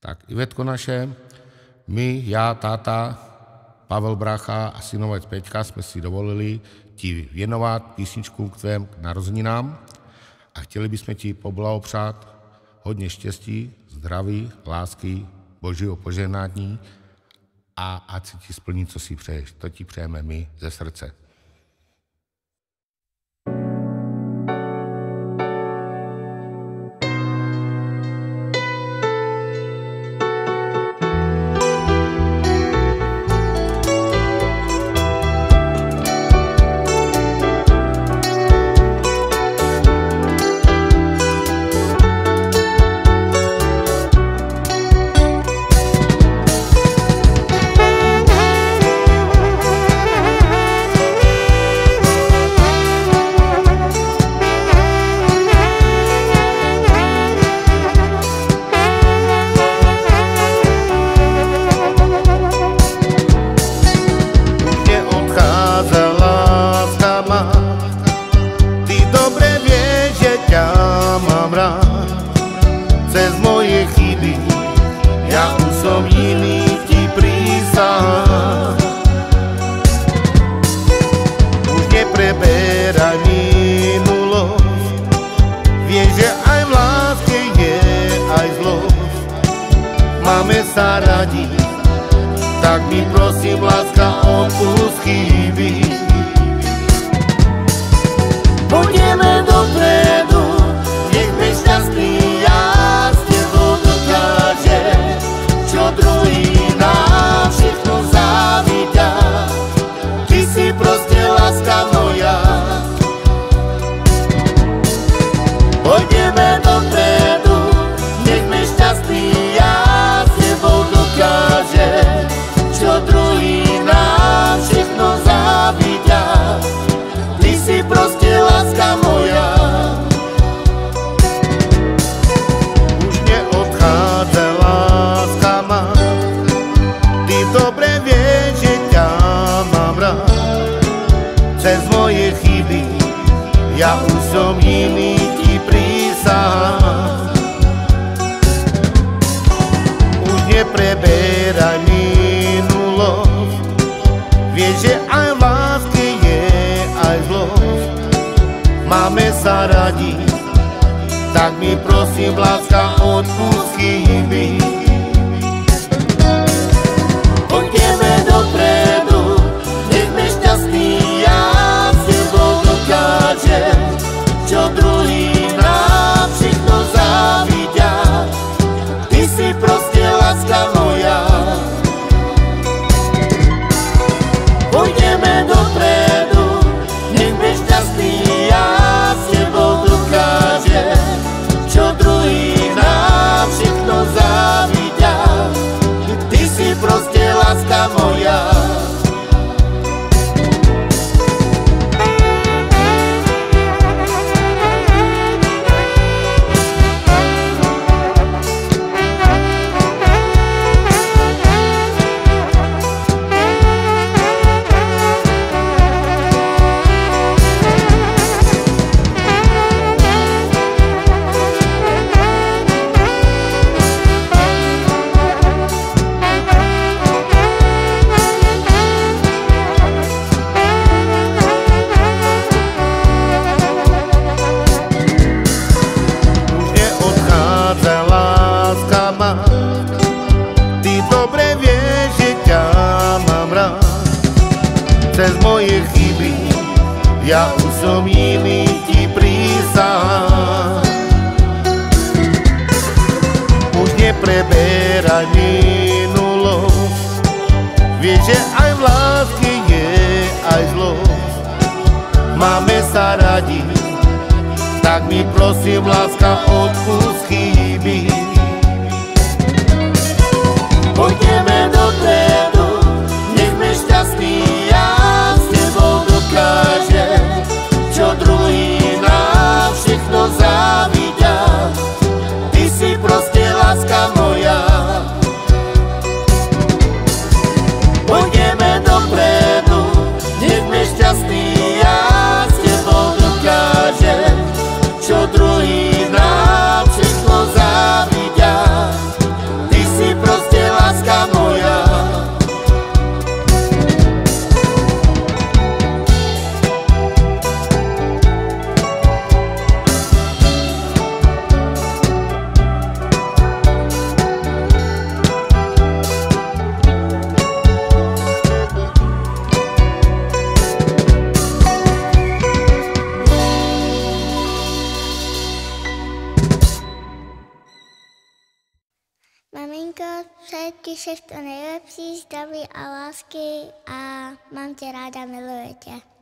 Tak Ivetko naše, my, já, táta, Pavel Brácha a synovec Peťka jsme si dovolili ti věnovat písničku k tvém narozeninám a chtěli bychom ti poblahopřát hodně štěstí, zdraví, lásky, božího požehnání a ať si ti splní, co si přeješ. To ti přejeme my ze srdce. Cez moje chyby, ja už som iný ti prísahám. Už nepreberaj minulosť, vieš, že aj v láske je aj zlosť. Máme sa radi, tak mi prosím, láska, odpusť chyby. Pôjdeme dopredu, nech sme šťastní. Druhý nám všechno závidia, ty si proste láska moja. Pôjdeme dopredu, nech sme šťastní, ja s tebou dokážem, čo druhý nám všetko závidia, ty si proste láska moja. Už neodchádza láska, dobre vieš, že ťa mám rád. Cez moje chyby, ja už som iný ti prísahám. Už nepreberaj minulosť, vieš, že aj v láske je aj zlosť. Máme sa radi, tak mi prosím, láska, odpusť chyby. Pôjdeme dopredu, nech sme šťastní, ja s tebou dokážem, čo druhý nám všechno závidia, ty si proste láska moja. Pôjdeme dopredu, nech sme šťastní, ja s tebou dokážem, čo druhý nám všechno závidia, ty si proste láska moja. Cez moje chyby, ja už som iný ti prísahám. Už nepreberaj minulosť, vieš, že aj v láske je aj zlosť. Máme sa radi, tak mi prosím, láska, odpusť chyby. Pôjdeme dopredu, nech sme šťastní, čo druhý nám všechno závidia, ty si proste láska moja. Pôjdeme dopredu, nech sme šťastní, ja s tebou dokážem, čo druhý nám všetko závidia, ty si Maminko, přeji ti všechno nejlepší, zdraví a lásky a mám tě ráda, miluji tě.